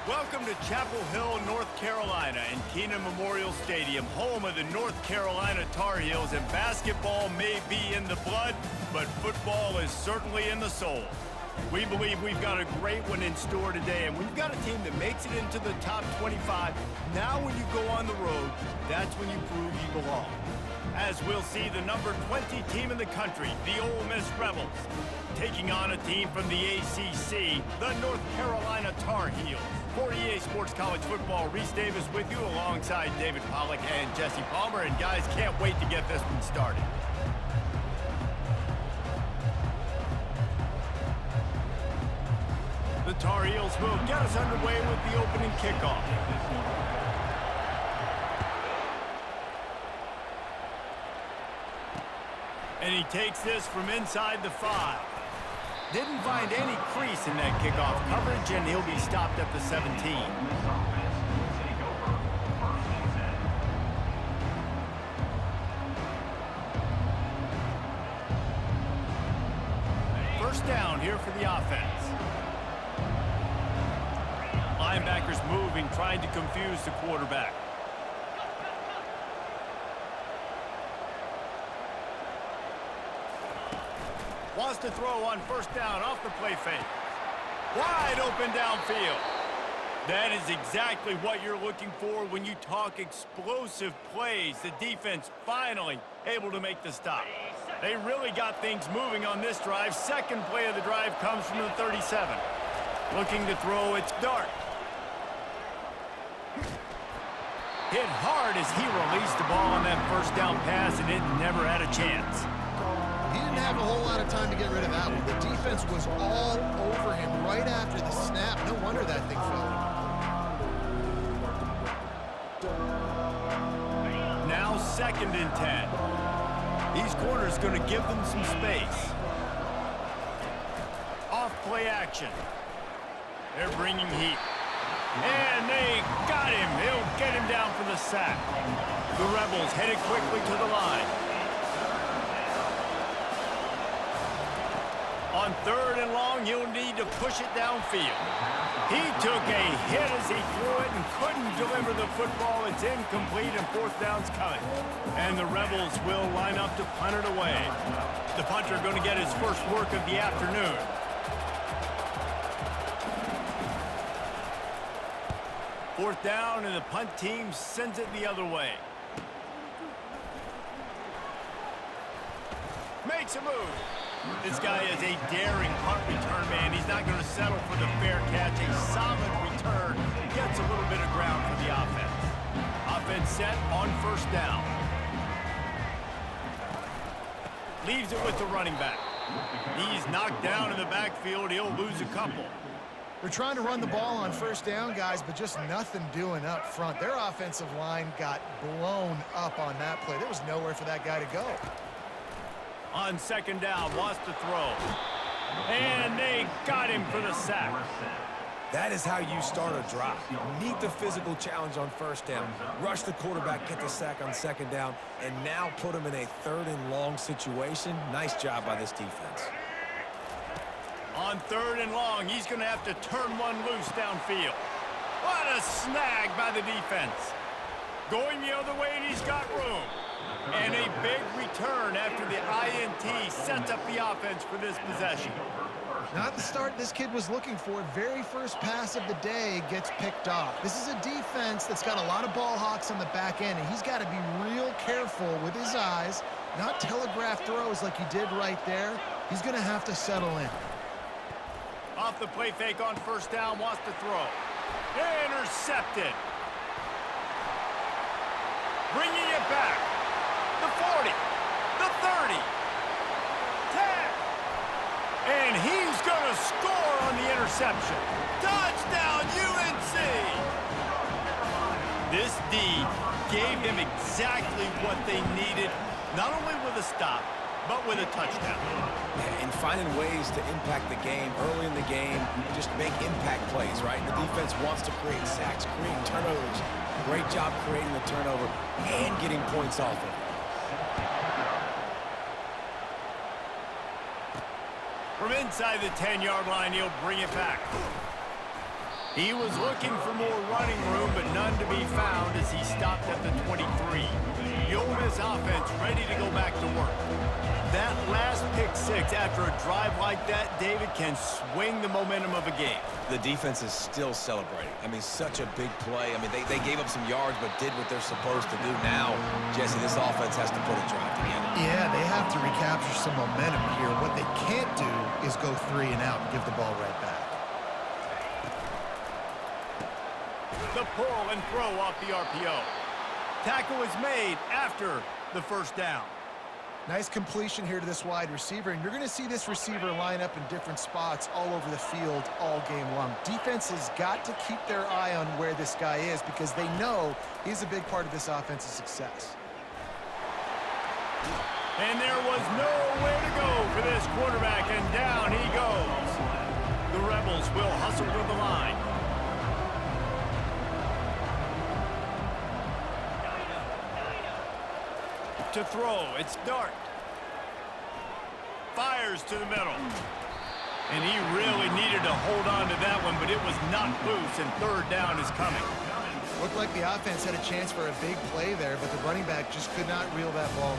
Welcome to Chapel Hill, North Carolina, and Kenan Memorial Stadium, home of the North Carolina Tar Heels. And basketball may be in the blood, but football is certainly in the soul. We believe we've got a great one in store today, and we've got a team that makes it into the top 25. Now when you go on the road, that's when you prove you belong. As we'll see the number 20 team in the country, the Ole Miss Rebels, taking on a team from the ACC, the North Carolina Tar Heels. For EA Sports College Football, Reese Davis with you alongside David Pollack and Jesse Palmer. And guys, can't wait to get this one started. The Tar Heels will get us underway with the opening kickoff. And he takes this from inside the 5. Didn't find any crease in that kickoff coverage, and he'll be stopped at the 17. First down here for the offense. Linebackers moving, trying to confuse the quarterback. Wants to throw on first down off the play fake. Wide open downfield. That is exactly what you're looking for when you talk explosive plays. The defense finally able to make the stop. They really got things moving on this drive. Second play of the drive comes from the 37. Looking to throw, it's Dart. Hit hard as he released the ball on that first down pass, and it never had a chance. He didn't have a whole lot of time to get rid of that one. The defense was all over him right after the snap. No wonder that thing fell. Now 2nd and 10. These corners going to give them some space. Off play action. They're bringing heat. And they got him. He'll get him down for the sack. The Rebels headed quickly to the line. On 3rd and long, you'll need to push it downfield. He took a hit as he threw it and couldn't deliver the football. It's incomplete and 4th down's coming. And the Rebels will line up to punt it away. The punter going to get his first work of the afternoon. Fourth down, and the punt team sends it the other way. Makes a move. This guy is a daring punt return man. He's not going to settle for the fair catch. A solid return. Gets a little bit of ground for the offense. Offense set on first down. Leaves it with the running back. He's knocked down in the backfield. He'll lose a couple. They're trying to run the ball on first down, guys, but just nothing doing up front. Their offensive line got blown up on that play. There was nowhere for that guy to go. On 2nd down, wants to throw. And they got him for the sack. That is how you start a drive. Meet the physical challenge on first down. Rush the quarterback, get the sack on 2nd down, and now put him in a 3rd and long situation. Nice job by this defense. On 3rd and long, he's going to have to turn one loose downfield. What a snag by the defense. Going the other way, and he's got room. And a big return after the INT sets up the offense for this possession. Not the start this kid was looking for. Very first pass of the day gets picked off. This is a defense that's got a lot of ball hawks on the back end, and he's got to be real careful with his eyes, not telegraph throws like he did right there. He's going to have to settle in. Off the play fake on first down, wants to throw. Intercepted. Bringing it back. The 40, the 30, 10. And he's going to score on the interception. Touchdown, UNC! This D gave them exactly what they needed, not only with a stop, but with a touchdown. And finding ways to impact the game early in the game, just make impact plays, right? The defense wants to create sacks, create turnovers. Great job creating the turnover and getting points off of it. From inside the 10-yard line, he'll bring it back. He was looking for more running room, but none to be found as he stopped at the 23. The Ole Miss offense ready to go back to work. That last pick six after a drive like that, David, can swing the momentum of a game. The defense is still celebrating. I mean, such a big play. I mean, they gave up some yards but did what they're supposed to do. Now, Jesse, this offense has to put a drive together. Yeah, they have to recapture some momentum here. What they can't do is go 3 and out and give the ball right back. The pull and throw off the RPO. Tackle is made after the first down. Nice completion here to this wide receiver, and you're going to see this receiver line up in different spots all over the field all game long. Defense has got to keep their eye on where this guy is because they know he's a big part of this offense's success. And there was nowhere to go for this quarterback, and down he goes. The Rebels will hustle to the line. To throw, it's Dart. Fires to the middle. And he really needed to hold on to that one, but it was not loose, and third down is coming. Looked like the offense had a chance for a big play there, but the running back just could not reel that ball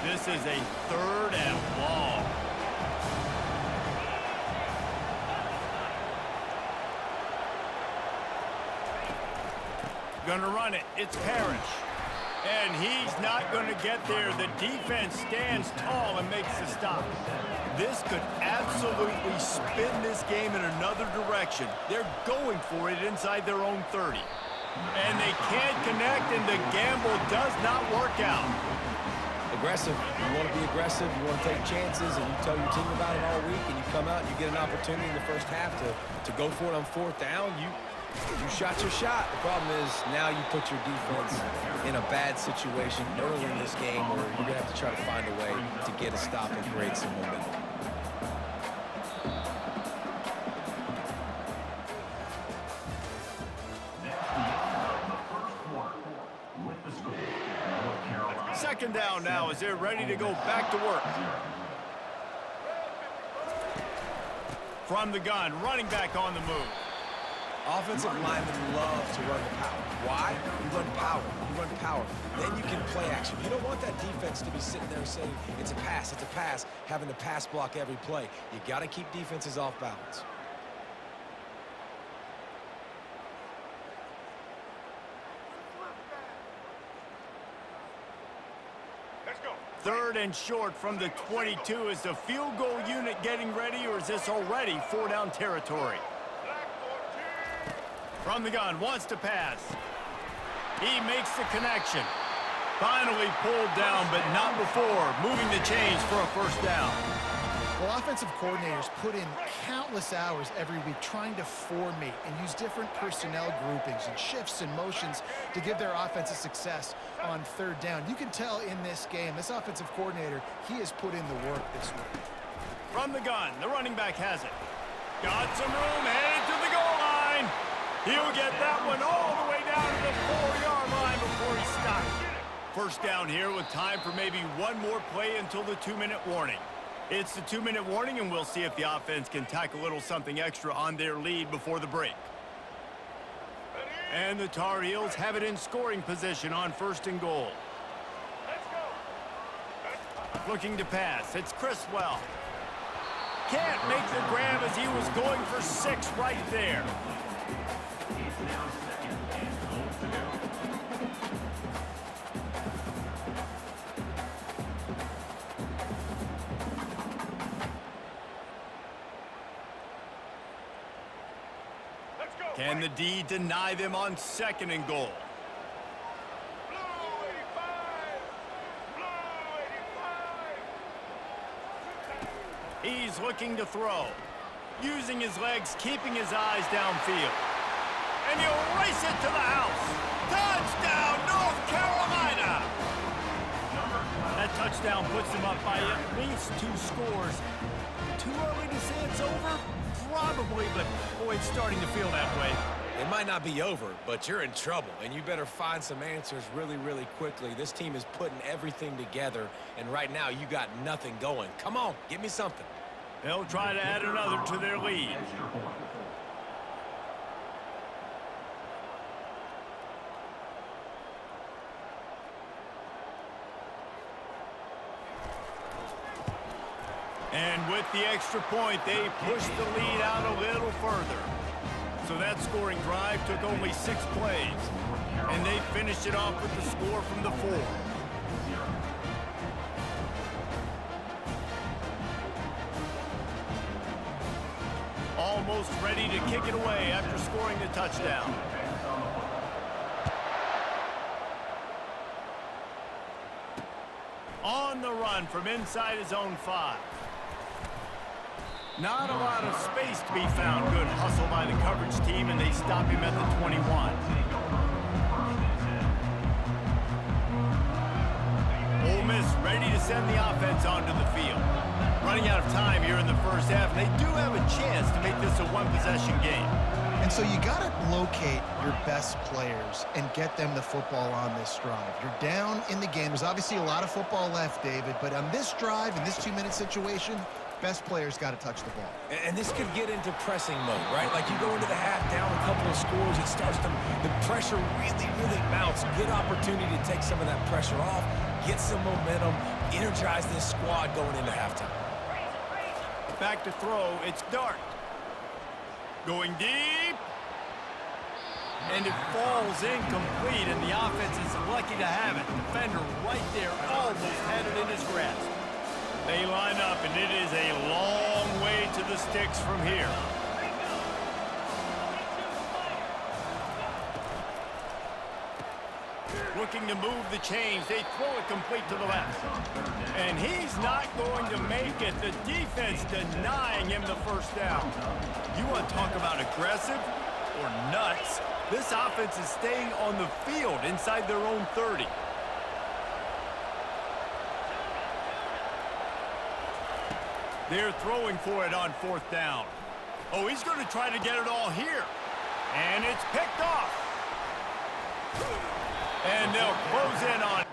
in. This is a third and long. Gonna run it. It's Parrish. And he's not going to get there. The defense stands tall and makes the stop. This could absolutely spin this game in another direction. They're going for it inside their own 30. And they can't connect, and the gamble does not work out. Aggressive. You want to be aggressive. You want to take chances, and you tell your team about it all week, and you come out and you get an opportunity in the first half to go for it on fourth down. You shot your shot. The problem is now you put your defense in a bad situation early in this game where you're going to have to try to find a way to get a stop and create some momentum. Second down now as they're ready to go back to work. From the gun, running back on the move. Offensive linemen love to run the power. Why? You run power. You run power. Then you can play action. You don't want that defense to be sitting there saying, it's a pass, having to pass block every play. You got to keep defenses off balance. Third and short from the 22. Is the field goal unit getting ready, or is this already 4-down territory? From the gun, wants to pass. He makes the connection. Finally pulled down, but not before moving the chains for a first down. Well, offensive coordinators put in countless hours every week trying to formate and use different personnel groupings and shifts and motions to give their offense a success on third down. You can tell in this game, this offensive coordinator, he has put in the work this week. From the gun, the running back has it. Got some room, headed to the goal line. He'll get that one all the way down to the 4-yard line before he stops. First down here with time for maybe one more play until the 2-minute warning. It's the 2-minute warning, and we'll see if the offense can tack a little something extra on their lead before the break. And the Tar Heels have it in scoring position on first and goal. Looking to pass. It's Criswell. Can't make the grab as he was going for 6 right there. Can the D deny them on second and goal? He's looking to throw. Using his legs, keeping his eyes downfield. And he'll race it to the house. Touchdown, North Carolina! That touchdown puts them up by at least 2 scores. Too early to say it's over? Probably, but boy, it's starting to feel that way. It might not be over, but you're in trouble, and you better find some answers really, really quickly. This team is putting everything together, and right now you got nothing going. Come on, give me something. They'll try to add another to their lead. And with the extra point, they pushed the lead out a little further. So that scoring drive took only 6 plays. And they finished it off with the score from the 4. Almost ready to kick it away after scoring the touchdown. On the run from inside his own 5. Not a lot of space to be found. Good hustle by the coverage team, and they stop him at the 21. Ole Miss ready to send the offense onto the field. Running out of time here in the first half, and they do have a chance to make this a one-possession game. And so you got to locate your best players and get them the football on this drive. You're down in the game. There's obviously a lot of football left, David, but on this drive, in this 2-minute situation, best players got to touch the ball. And this could get into pressing mode, right? Like you go into the half down a couple of scores, it starts to, the pressure really mounts. Good opportunity to take some of that pressure off, get some momentum, energize this squad going into halftime. Back to throw, it's Dart. Going deep. And it falls incomplete, and the offense is lucky to have it. Defender right there almost had it in his grasp. They line up, and it is a long way to the sticks from here. Looking to move the chains. They throw it complete to the left. And he's not going to make it. The defense denying him the first down. You want to talk about aggressive or nuts? This offense is staying on the field inside their own 30. They're throwing for it on 4th down. Oh, he's going to try to get it all here. And it's picked off. And they'll close in on